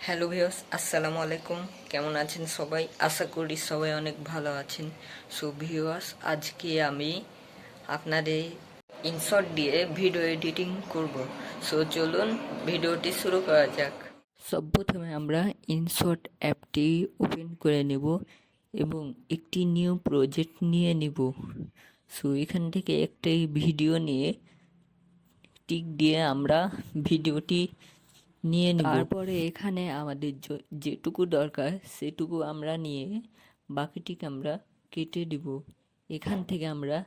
Hello viewers, আসসালামু আলাইকুম। কেমন আছেন সবাই? আশা করি সবাই অনেক ভালো আছেন। সো ভিউয়ার্স, আজকে আমি আপনাদের ইনশট দিয়ে ভিডিও এডিটিং করব। সো চলুন ভিডিওটি শুরু করা যাক। সব প্রথমে আমরা ইনশট অ্যাপটি ওপেন করে নেব এবং একটি নিউ প্রজেক্ট নিয়ে নেব। সো এখান থেকে একটি ভিডিও নিয়ে টিক দিয়ে আমরা ভিডিওটি নিয়ে নিব। তারপরে এখানে আমাদের যেটুকু দরকার সেটুকু আমরা নিয়ে বাকিটিকে আমরা কেটে দিব। এখান থেকে আমরা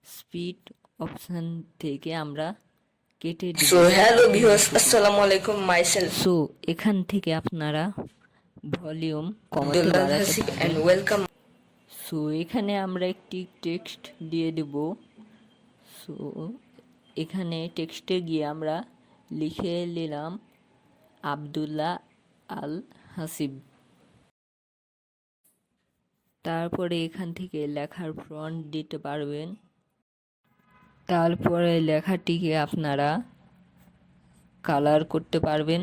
স্পিড অপশন থেকে আমরা কেটে দিব। সো হ্যালো ভিউয়ার্স, আসসালামু আলাইকুম, মাইসেলফ। সো এখান থেকে আপনারা ভলিউম কমাতে বাড়াতে পারেন। ওয়েলকাম। সো এখানে আমরা একটি টেক্সট দিয়ে দেব। সো এখানে টেক্সটে গিয়ে আমরা লিখে নিলাম আব্দুল্লাহ আল হাসিব। তারপরে এখান থেকে লেখার ফন্ট দিতে পারবেন। তারপরে লেখাটিকে আপনারা কালার করতে পারবেন।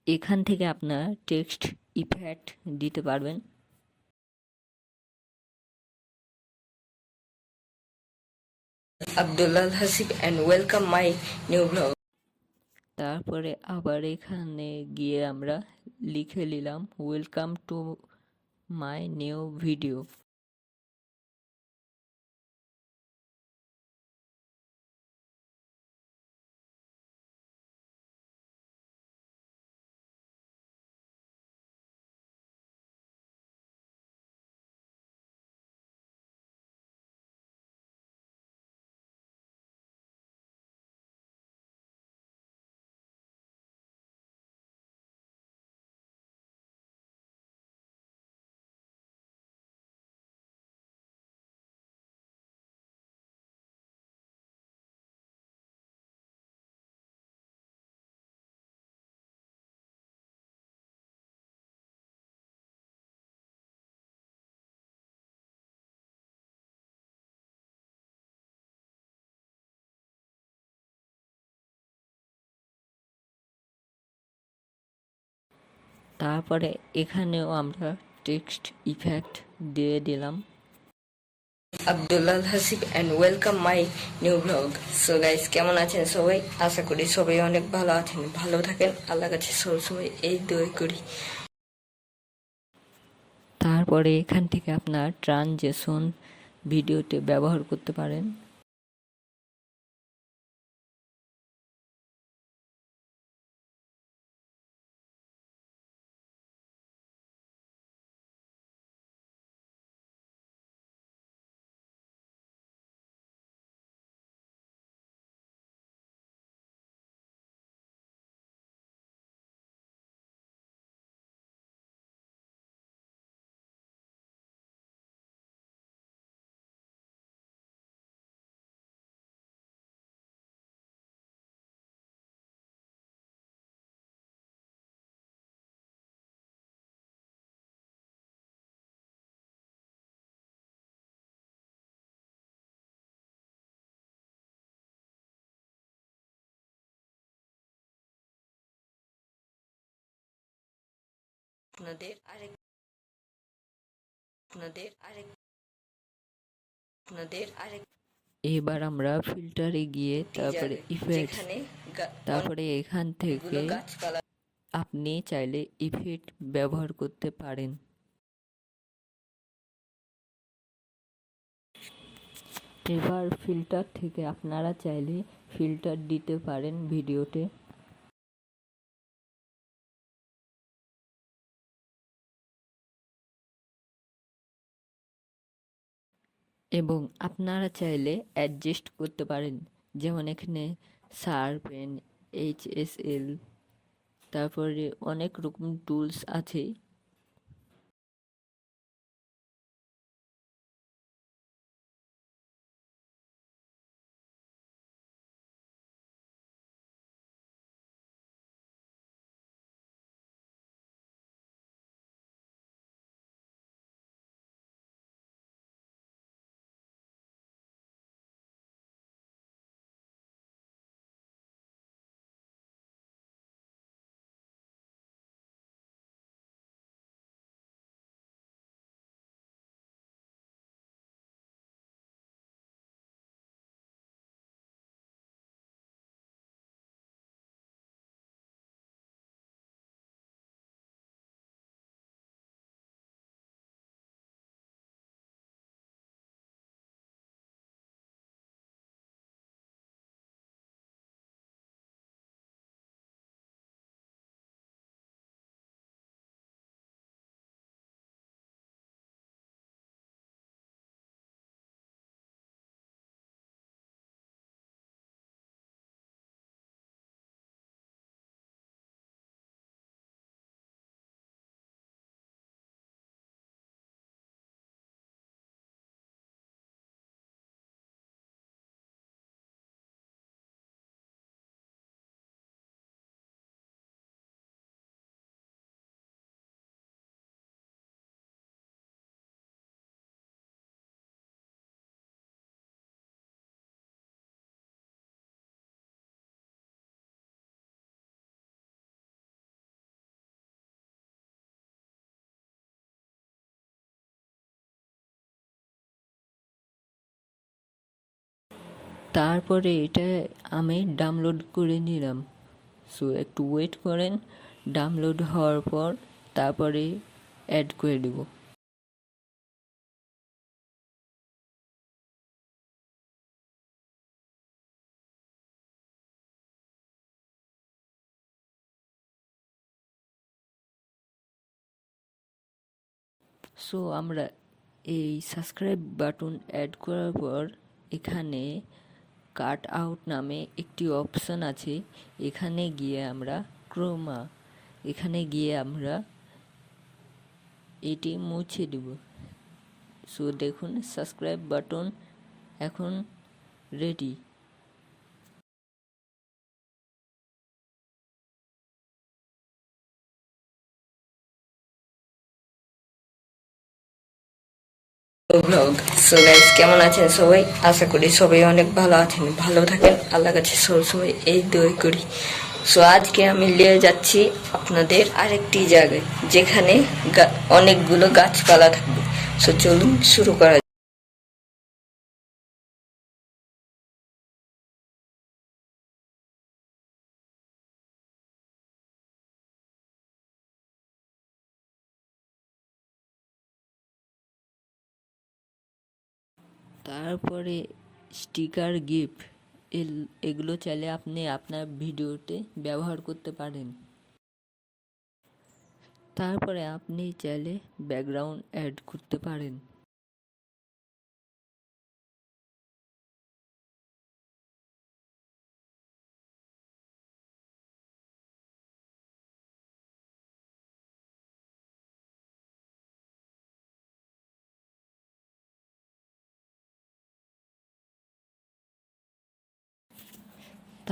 এখান থেকে আপনার টেক্সট ইফেক্ট দিতে পারবেন। Abdullah Hasib and welcome my new blog. তারপরে আবার এখানে গিয়ে আমরা লিখে নিলাম welcome to my new video. তারপরে এখানেও আমরা টেক্সট ইফেক্ট দিয়ে দিলাম Abdullah Hasib and welcome my new blog. So guys, কেমন আছেন সবাই? আশা করি সবাই অনেক ভালো আছেন। ভালো থাকেন, আল্লাহ কাছে সবসময় এই দোয়া করি। তারপরে এখান থেকে আপনার ট্রানজেকশন ভিডিওতে ব্যবহার করতে পারেন। আপনাদের আরেক আপনাদের আরেক আপনাদের আরেক এবার আমরা ফিল্টারে গিয়ে তারপরে ইফেক্ট, তারপরে এখান থেকে আপনি চাইলে ইফেক্ট ব্যবহার করতে পারেন। এবার ফিল্টার থেকে আপনারা চাইলে ফিল্টার দিতে পারেন ভিডিওতে। এবং আপনারা চাইলে অ্যাডজাস্ট করতে পারেন, যেমন এখানে শার্পেন, HSL, তারপরে অনেক রকম টুলস আছে। তারপরে এটা আমি ডাউনলোড করে নিলাম। সো একটু ওয়েট করেন, ডাউনলোড হওয়ার পর তারপরে অ্যাড করে দেব। সো আমরা এই সাবস্ক্রাইব বাটন অ্যাড করার পর এখানে কাট আউট নামে একটি অপশান আছে। এখানে গিয়ে আমরা এটি মুছে দেব। সো দেখুন সাবস্ক্রাইব বাটন এখন রেডি। ব্লগ। সো গাইস, কেমন আছেন সবাই? আশা করি সবাই অনেক ভালো আছেন, ভালো থাকেন, আল্লাহ কাছে সবসময় এই দোয়া করি। সো আজকে আমি নিয়ে যাচ্ছি আপনাদের আরেকটি জায়গায়, যেখানে অনেকগুলো গাছপালা থাকবে। সো চলুন শুরু করা যাক। তারপরে স্টিকার গিফট এগুলো চাইলে আপনি আপনার ভিডিওতে ব্যবহার করতে পারেন। তারপরে আপনি চাইলে ব্যাকগ্রাউন্ড অ্যাড করতে পারেন।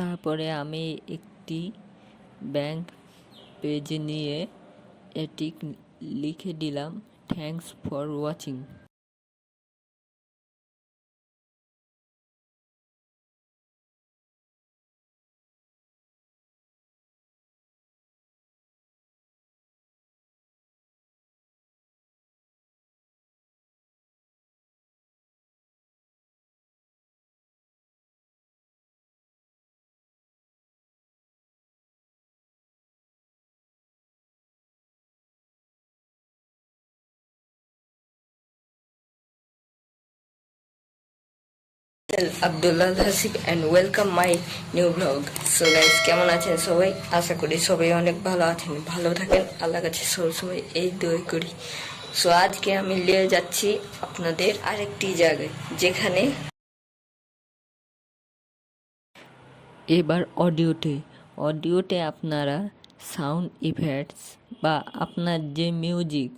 তারপরে আমি একটি ব্যাংক পেজ নিয়ে এটি লিখে দিলাম, thanks for watching. Abdullah Hasib and welcome my new blog. So guys, কেমন আছেন সবাই? আশা করি সবাই অনেক ভালো আছেন, ভালো থাকেন, আল্লাহ কাছে সবসময় এই দোয়া করি। সো আজকে আমি নিয়ে যাচ্ছি আপনাদের আরেকটি জায়গায়, যেখানে এবার অডিওতে আপনারা সাউন্ড ইফেক্টস বা আপনার যে মিউজিক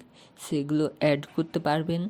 সেগুলো অ্যাড করতে পারবেন।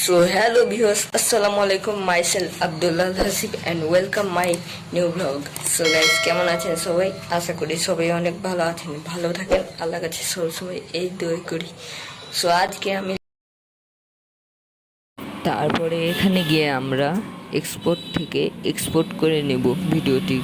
So hello viewers, assalamu alaikum, myself Abdullah Hasib and welcome my new vlog. So guys, কেমন আছেন সবাই? আশা করি সবাই অনেক ভালো আছেন, ভালো থাকেন, আল্লাহ কাছে সবসময় এই দোয়া করি। সো আজকে আমি তারপরে এখানে গিয়ে আমরা এক্সপোর্ট থেকে এক্সপোর্ট করে নেব ভিডিওটি।